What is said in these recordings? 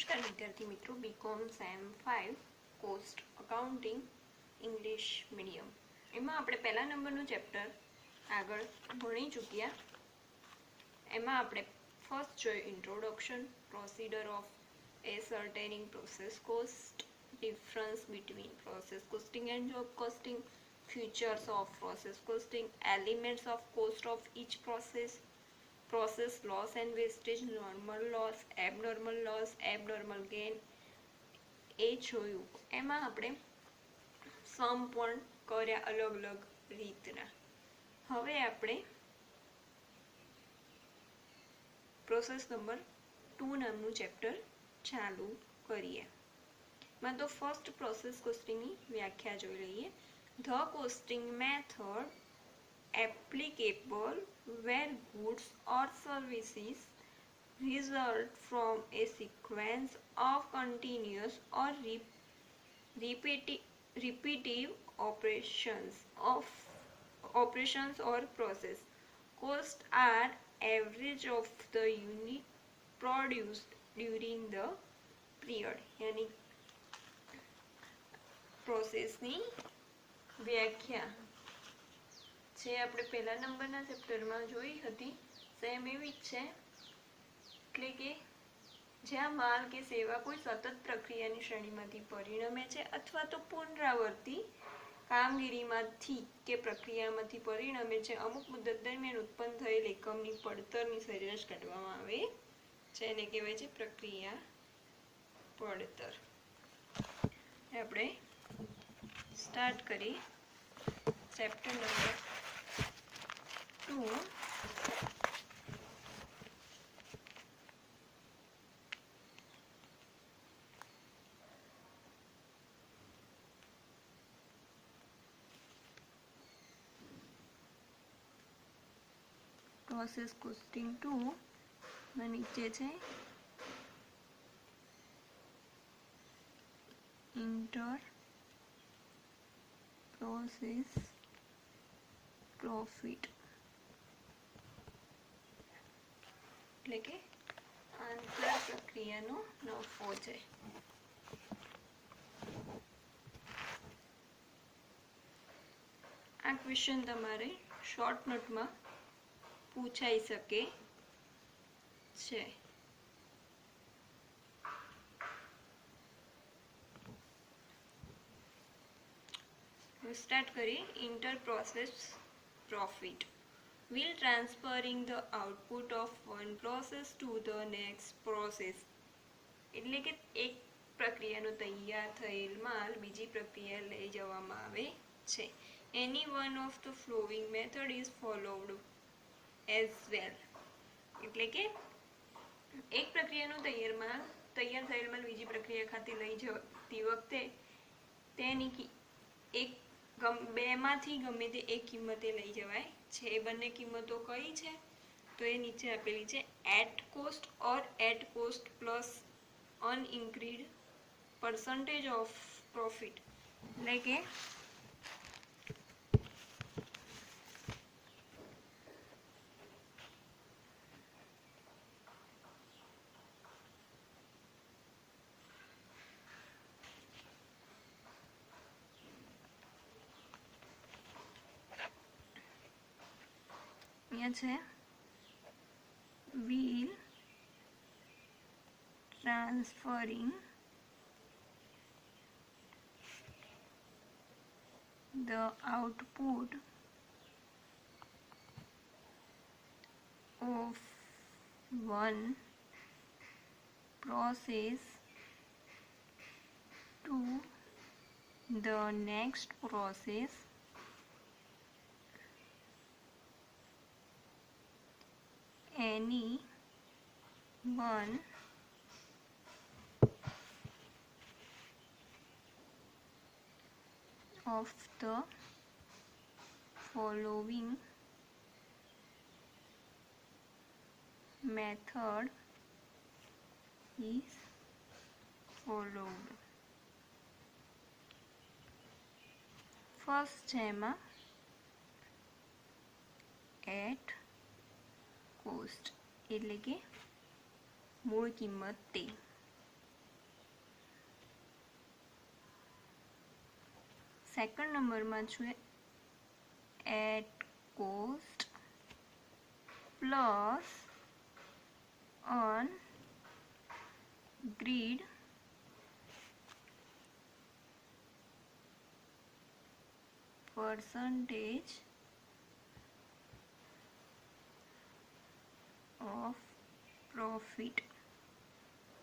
નમસ્કાર વિદ્યાર્થી મિત્રો, BCom sem 5 cost accounting English medium એમાં આપણે પહેલા નંબરનું ચેપ્ટર આગળ ભણી ચૂક્યા. એમાં આપણે ફર્સ્ટ જોયું introduction, procedure of ascertaining process cost, difference between process costing and job costing, features of process costing, elements of cost of each process loss and wastage, normal loss, abnormal gain એ જોયું. એમાં આપણે સમ પણ કર્યા અલગ અલગ રીતના. હવે આપણે પ્રોસેસ નંબર 2 નામનું ચેપ્ટર ચાલુ કરીએ. માં તો ફર્સ્ટ પ્રોસેસ કોસ્ટિંગની વ્યાખ્યા જોઈ લઈએ. The costing method applicable where goods or services result from a sequence of continuous or repetitive operations or process. Costs are average of the unit produced during the period. यानी પ્રોસેસની વ્યાખ્યા જે આપણે પહેલા નંબરના ચેપ્ટરમાં જોઈ હતી સેમ એવી જ છે. એટલે કે જ્યાં માલ કે સેવા કોઈ સતત પ્રક્રિયાની શ્રેણીમાંથી પરિણમે છે અથવા તો પુનરાવર્તી કામગીરીમાંથી કે પ્રક્રિયામાંથી પરિણમે છે, અમુક મુદત દરમિયાન ઉત્પન્ન થયેલ એકમની પડતરની સરેરાશ કાઢવામાં આવે છે. એને કહેવાય છે પ્રક્રિયા પડતર. આપણે સ્ટાર્ટ કરી ચેપ્ટર નંબર 2. પ્રોસેસ કોસ્ટિંગ 2 માં નીચે છે ઇન્ટર પ્રોસેસ પ્રોફિટ, એટલે કે આંતર પ્રક્રિયાનો નફો છે. આ ક્વેશ્ચન તમારે શોર્ટ નોટમાં પૂછાઈ શકે છે. સ્ટાર્ટ કરી. Inter process profit will transferring the output of one process to the next process. એટલે કે એક પ્રક્રિયાનો તૈયાર થયેલ માલ બીજી પ્રક્રિયા લઈ જવામાં આવે છે. Any one of the following method is followed as well. એટલે કે એક પ્રક્રિયાનો તૈયાર થયેલ માલ બીજી પ્રક્રિયા ખાતે લઈ જતી વખતે તેની એક બેમાંથી ગમે તે એક કિંમતે લઈ જવાય છે. એ બંને કિંમતો કઈ છે તો એ નીચે આપેલી છે. At cost or at cost plus an agreed percentage of profit. એટલે કે છે will transferring the output of one process to the next process any one of the following method is followed. First છે એમાં એટ કોસ્ટ એટલે કે મૂળ કિંમત તે. સેકન્ડ નંબરમાં છે at cost plus an agreed percentage of profit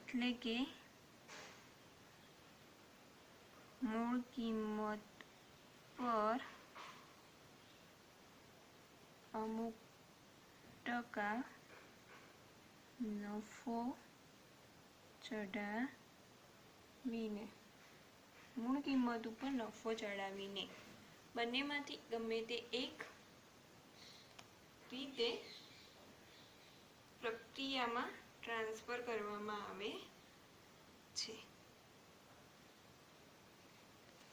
એટલે કે મૂળ કિંમત પર અમુક ટકા નફો ચડાવીને મૂળ કિંમત ઉપર નફો ચડાવીને બંનેમાંથી ગમે તે એક રીતે પ્રક્રિયામાં ટ્રાન્સફર કરવામાં આવે છે.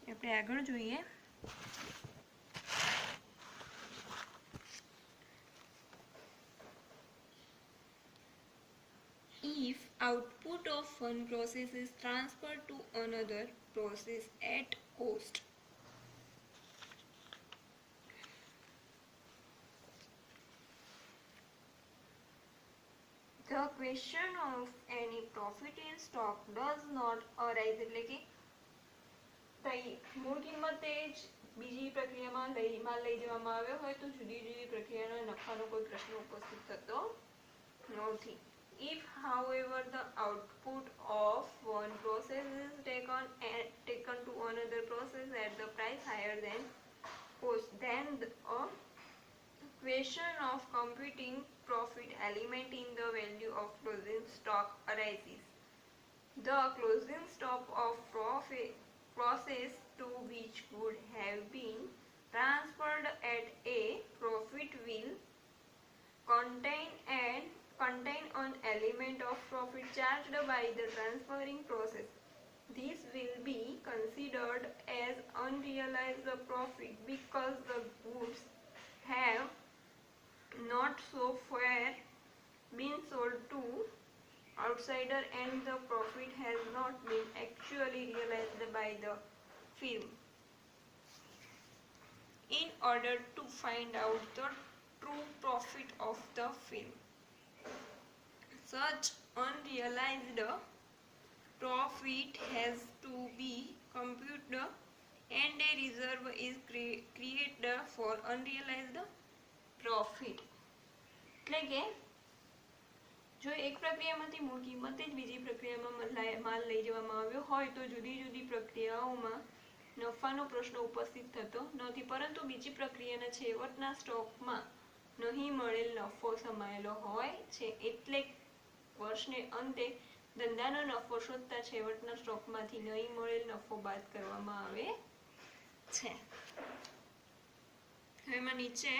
આપણે આગળ જોઈએ. If output of one process is transferred to another process at cost, the question of any profit in stock does not arise. એટલે કે મૂળ કિંમતે જ બીજી પ્રક્રિયામાં માલ લઈ જવામાં આવ્યો હોય તો જુદી જુદી પ્રક્રિયાના નફાનો કોઈ પ્રશ્ન ઉપસ્થિત થતો નથી. If, however, the output of one process is taken to another process at the price higher than cost, then a question of computing profit element in the value of closing stock arises. The closing stock of process to which would have been transferred at a profit will contain an element of profit charged by the transferring process. This will be considered as unrealized profit because the goods have not so far been sold to outsider and the profit has not been actually realized by the firm. In order to find out the true profit of the firm, such unrealized profit has to be computed and a reserve is created for unrealized profit. એટલે કે જો એક પ્રક્રિયામાંથી મૂળ કિંમતે જ બીજી પ્રક્રિયામાં માલ લઈ જવામાં આવ્યો હોય તો જુદી જુદી પ્રક્રિયાઓમાં નફાનો પ્રશ્ન ઉપસ્થિત થતો નથી, પરંતુ બીજી પ્રક્રિયાના છેવટના સ્ટોકમાં નહીં મળેલ નફો સમાયેલો હોય છે. એટલે વર્ષને અંતે ધંધાનો નફો શોધતા છેવટના સ્ટોકમાંથી નહીં મળેલ નફો બાદ કરવામાં આવે છે. એમાં નીચે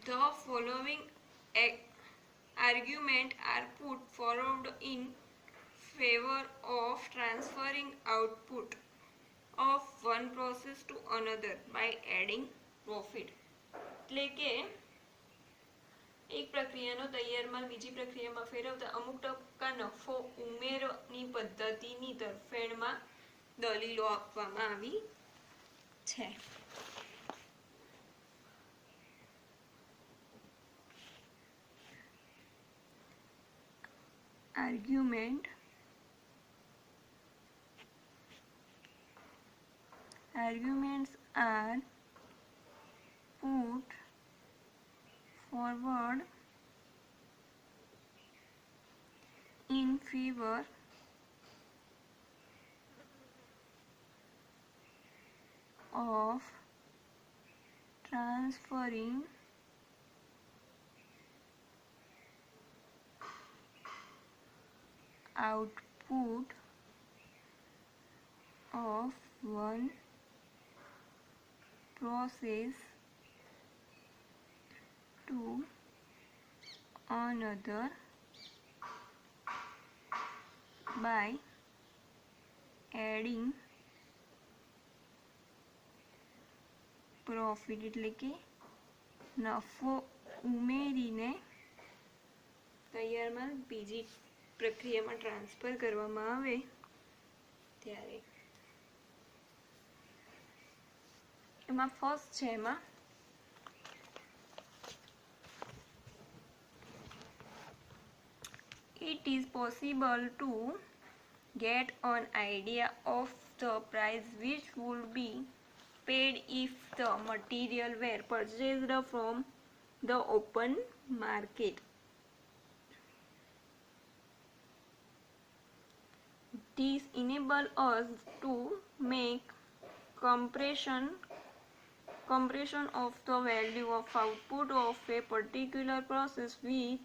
the following argument are put forward in favor of transferring output of one process to another by adding profit. એટલે કે એક પ્રક્રિયાનો તૈયાર માલ બીજી પ્રક્રિયામાં ફેરવતા અમુક ટકા નફો ઉમેરની પદ્ધતિની તરફેણમાં દલીલો આપવામાં આવી છે. Arguments are put forward in favor of transferring output of one process to another by adding profit. એટલે કે નફો ઉમેરીને તૈયાર માલ બીજી પ્રક્રિયામાં ટ્રાન્સફર કરવામાં આવે ત્યારે એમાં ફર્સ્ટ છે એમાં it is possible to get an idea of the price which would be paid if the material were purchased from the open market. This enables us to make comparison of the value of output of a particular process with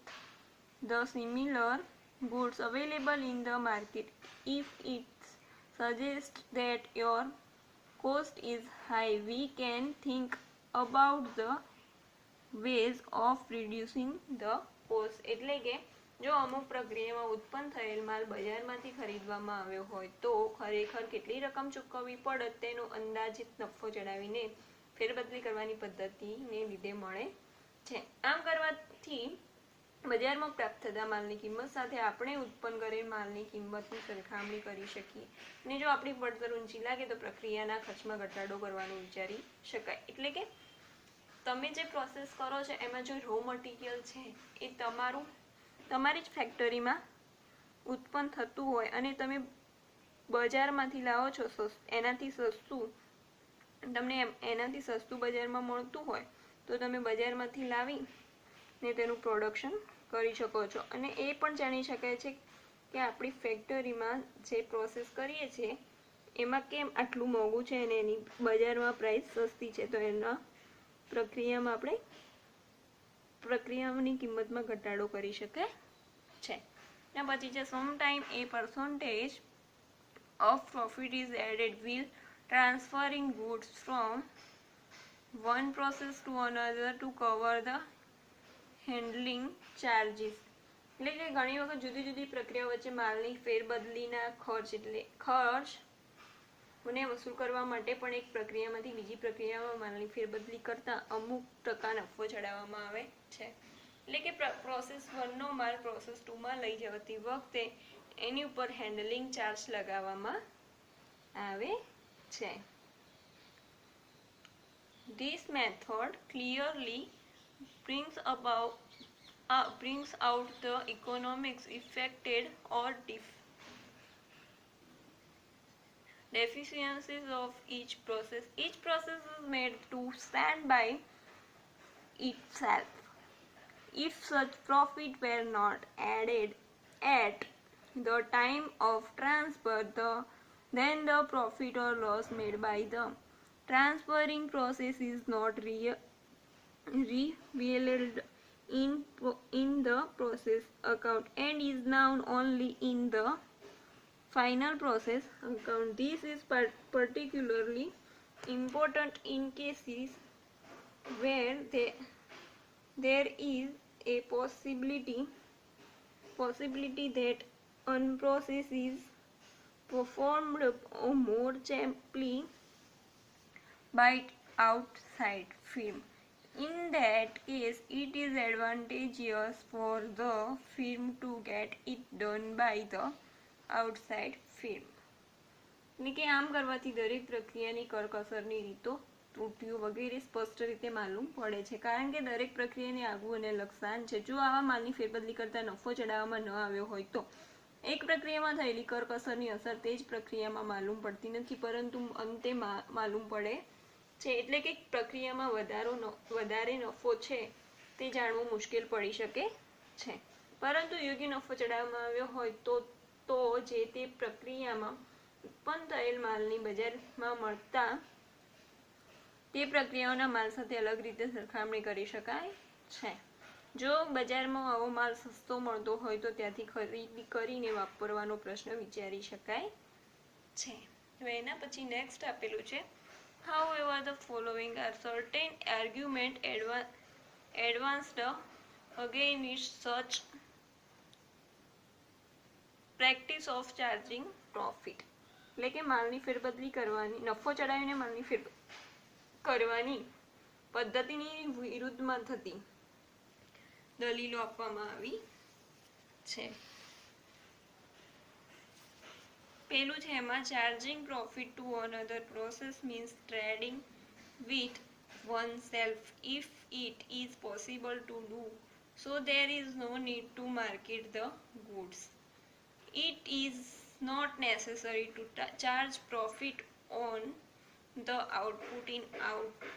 the similar goods available in the market. If it suggests that your cost is high, we can think about the ways of reducing the cost. એટલે કે જો અમુક પ્રક્રિયામાં ઉત્પન્ન થયેલ માલ બજારમાંથી ખરીદવામાં આવ્યો હોય તો ખરેખર કેટલી રકમ ચૂકવવી પડે તેનો અંદાજિત નફો ચડાવીને ફેરબદલી કરવાની પદ્ધતિને લીધે મળે છે. આમ કરવાથી બજારમાં પ્રાપ્ત થતા માલની કિંમત સાથે આપણે ઉત્પન્ન કરેલ માલની કિંમતની સરખામણી કરી શકીએ અને જો આપણી પડતર ઊંચી લાગે તો પ્રક્રિયાના ખર્ચમાં ઘટાડો કરવાનું વિચારી શકાય. એટલે કે તમે જે પ્રોસેસ કરો છો એમાં જો રો મટીરિયલ છે એ તમારી જ ફેક્ટરીમાં ઉત્પન્ન થતું હોય અને તમે બજારમાંથી લાવો છો એનાથી સસ્તું બજારમાં મળતું હોય તો તમે બજારમાંથી લાવીને તેનું પ્રોડક્શન કરી શકો છો. અને એ પણ જાણી શકાય છે કે આપણી ફેક્ટરીમાં જે પ્રોસેસ કરીએ છીએ એમાં કેમ આટલું મોંઘું છે અને એની બજારમાં પ્રાઇસ સસ્તી છે, તો એના પ્રક્રિયાની કિંમતમાં ઘટાડો કરી શકે છે. ત્યાર પછી છે sometime A percentage of profit is added while transferring goods from one process to another to cover the handling charges. એટલે કે ઘણી વખત જુદી જુદી પ્રક્રિયા વચ્ચે માલની ફેરબદલીના ખર્ચને વસૂલ કરવા માટે પણ એક પ્રક્રિયામાંથી બીજી પ્રક્રિયામાં માલની ફેરબદલી કરતા અમુક ટકા નફો ચડાવવામાં આવે છે. એટલે કે પ્રોસેસ 1 નો માલ પ્રોસેસ 2 માં લઈ જતી વખતે એની ઉપર હેન્ડલિંગ ચાર્જ લગાવવામાં આવે છે. This method clearly brings out the economics affected or deficiencies of each process. Each process is made to stand by itself. If such profit were not added at the time of transfer, then the profit or loss made by the transferring process is not revealed in the process account and is known only in the final process account. This is particularly important in cases where there is a possibility that one process is performed more cheaply by outside firm. In that case, it is advantageous for the firm to get it done by the outside firm. એટલે કે આમ કરવાથી દરેક પ્રક્રિયાની કરકસરની રીતો ત્રુટિઓ વગેરે સ્પષ્ટ રીતે માલુમ પડે છે, કારણ કે દરેક પ્રક્રિયાને આગવું અને લક્ષાંક છે. જો આવા માલની ફેરબદલી કરતા નફો ચડાવવામાં ન આવ્યો હોય તો એક પ્રક્રિયામાં થયેલી કરકસરની અસર તે જ પ્રક્રિયામાં માલુમ પડતી નથી, પરંતુ અંતે માલુમ પડે છે. એટલે કે પ્રક્રિયામાં વધારે નફો છે તે જાણવું મુશ્કેલ પડી શકે છે, પરંતુ યોગ્ય નફો ચડાવવામાં આવ્યો હોય તો જે તે પ્રક્રિયામાં ઉત્પન્ન થયેલ માલની બજારમાં મળતા તે પ્રક્રિયાઓના માલ સાથે અલગ રીતે સરખામણી કરી શકાય છે. જો બજારમાં આવો માલ સસ્તો મળતો હોય તો ત્યાંથી ખરીદી કરીને વાપરવાનો પ્રશ્ન વિચારી શકાય છે. હવે એના પછી નેક્સ્ટ આપેલું છે However, the following are certain arguments advanced against such practice of charging profit. એટલે કે માલની ફેરબદલી કરવાની, નફો ચડાવીને માલની ફેરબદલી કરવાની પદ્ધતિની વિરુદ્ધમાં થતી દલીલો આપવામાં આવી છે. પેલું છે એમાં charging profit to another process means trading with oneself if it is possible to do so. There is no need to market the goods. It is not necessary to charge profit on the output in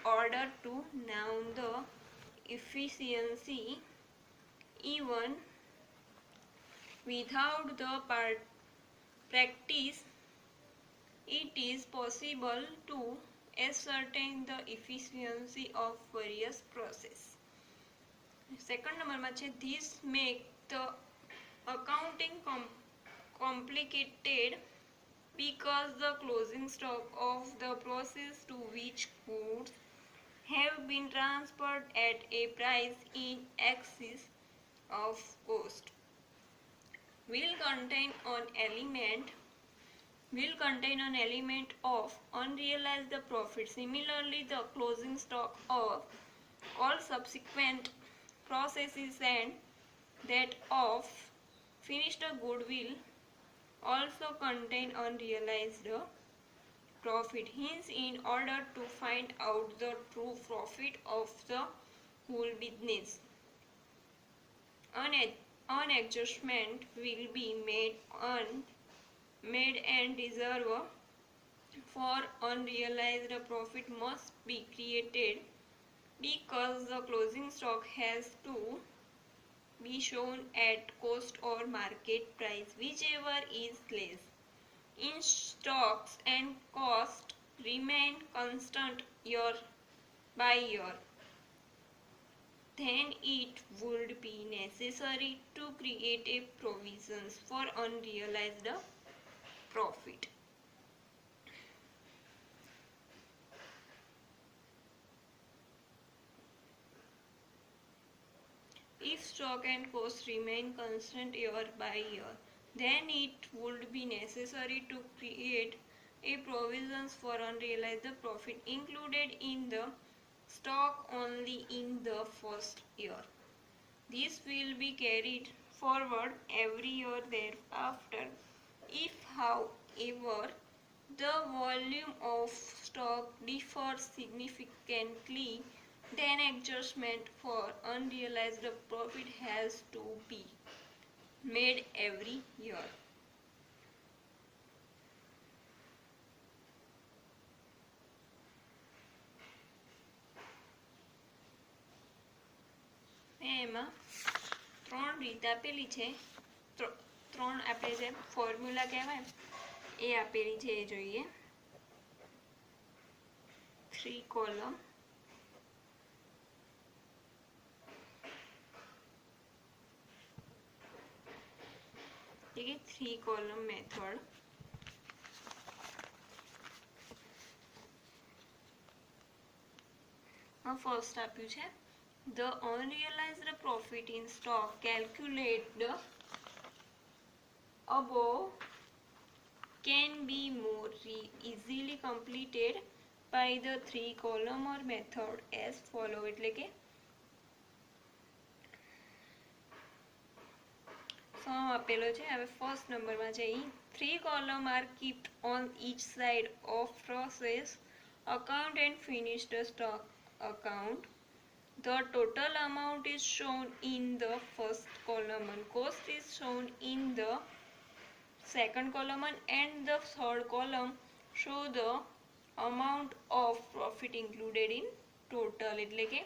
order to know the efficiency. Even without the practice, it is possible to ascertain the efficiency of various process. Second number છે this make the accounting complicated because the closing stock of the process to which goods have been transferred at a price in excess of cost will contain an element of unrealized profit. Similarly, the closing stock of all subsequent processes and that of finished good will also contain unrealized profit. Hence, in order to find out the true profit of the whole business, an adjustment will be made and reserve for unrealized profit must be created because the closing stock has to be shown at cost or market price, whichever is less. In stocks and cost remain constant year by year, then it would be necessary to create a provisions for unrealized profit. If stock and cost remain constant year by year, then it would be necessary to create a provisions for unrealized profit included in the stock only in the first year. This will be carried forward every year thereafter. If, however, the volume of stock differs significantly, then adjustment for unrealized profit has to be made every year. એમાં ત્રણ રીત આપેલી છે, ત્રણ આપણે જે formula કહેવાય એ આપેલી છે એ જોઈએ. 3 કોલમ ठीक है, 3 column method. ફર્સ્ટ આપ્યું છે the unrealized profit in stock calculated above can be more easily completed by the 3 column or method as follow. એટલે કે ફોર્મ આપેલો છે. હવે ફર્સ્ટ નંબરમાં છે 3 column are kept on each side of process account and finished stock account. The total amount is shown in the first column and cost is shown in the second column and the third column show the amount of profit included in total. એટલે કે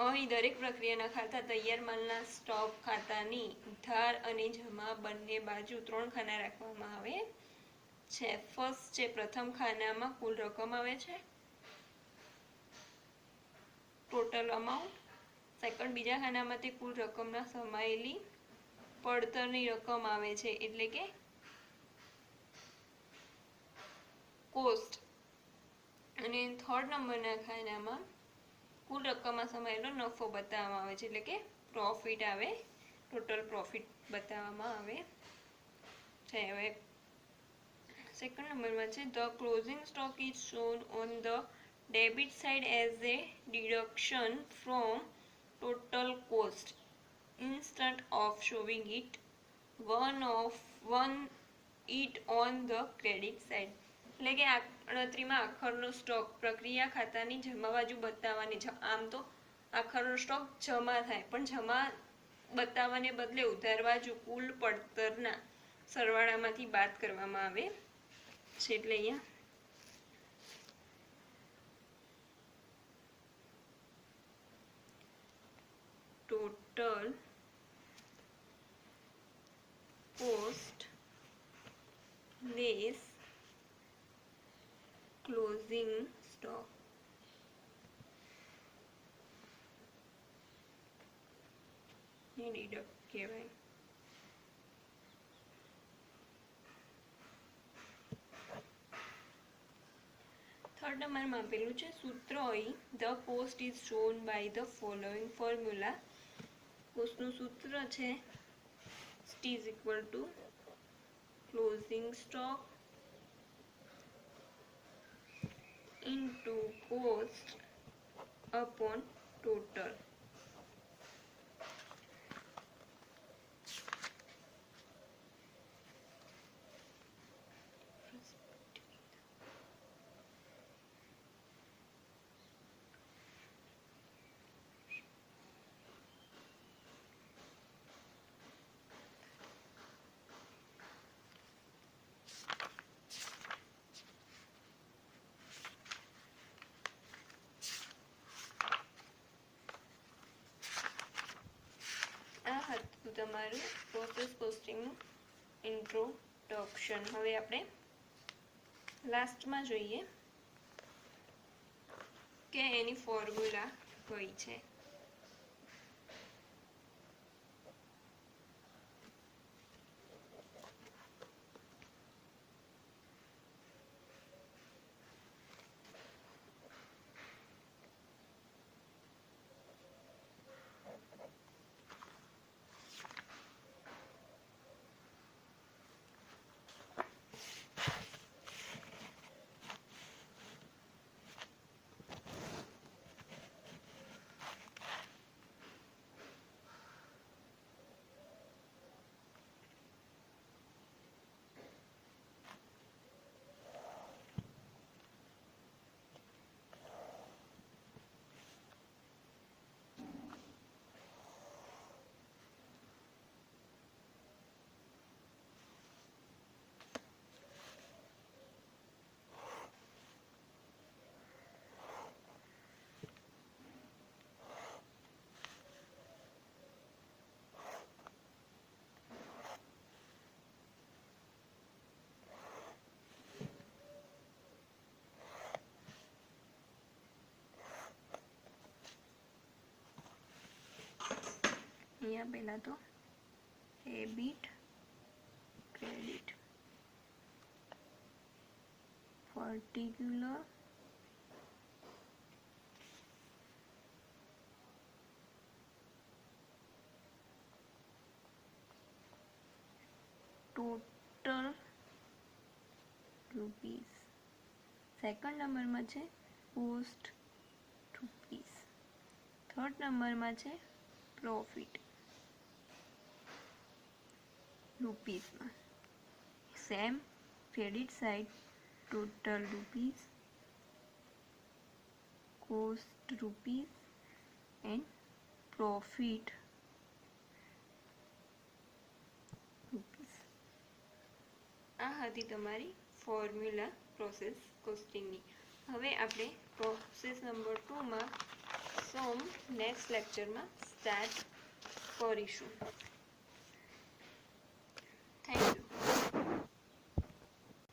અહીં દરેક પ્રક્રિયાના ખાતા તૈયાર માલના stock ખાતાની ઉધાર અને જમા બંને બાજુ 3 ખાના રાખવામાં આવે છે. ફર્સ્ટ છે પ્રથમ ખાનામાં કુલ રકમ આવે છે ટોટલ અમાઉન્ટ. સેકન્ડ બીજા ખાનામાંથી કુલ રકમના સમાયેલી પડતરની રકમ આવે છે એટલે કે કોસ્ટ. અને થર્ડ નંબરના ખાનામાં કુલ રકમમાં સમાયેલો નફો બતાવવામાં આવે છે એટલે કે પ્રોફિટ આવે, ટોટલ પ્રોફિટ બતાવવામાં આવે છે. હવે સેકન્ડ નંબરમાં છે the closing stock is shown on the debit side as a deduction from total cost instead of showing it on the credit side. એટલે કે ગણતરીમાં આખરનો સ્ટોક પ્રક્રિયા ખાતાની જમા બાજુ બતાવવાની છે. આમ તો આખરનો સ્ટોક જમા થાય, પણ જમા બતાવવાને બદલે ઉધાર બાજુ કુલ પડતરના સરવાળામાંથી બાદ કરવામાં આવે છે. એટલે અહીંયા total cost less closing stock. ને ડિડક્ટ કહેવાય. થર્ડ નંબરમાં આપેલું છે સૂત્ર અહીં the cost is shown by the following formula. કોસ્ટનું સૂત્ર છે T is equal to closing stock into cost upon total. આ હતું તમારું પ્રોસેસ કોસ્ટિંગનું ઇન્ટ્રોડક્શન. હવે આપણે લાસ્ટમાં જોઈએ કે એની ફોર્મ્યુલા કઈ છે. અહીંયા પહેલા તો debit credit particular total rupees. Second નંબરમાં છે કોસ્ટ રૂપીસ. થર્ડ નંબરમાં છે પ્રોફિટ રૂપીસમાં. Same credit side total rupees, cost rupees and profit rupees. આ હતી તમારી ફોર્મ્યુલા પ્રોસેસ કોસ્ટિંગની. હવે આપણે પ્રોસેસ નંબર 2માં સમ નેક્સ્ટ લેક્ચરમાં સ્ટાર્ટ કરીશું. Thank you.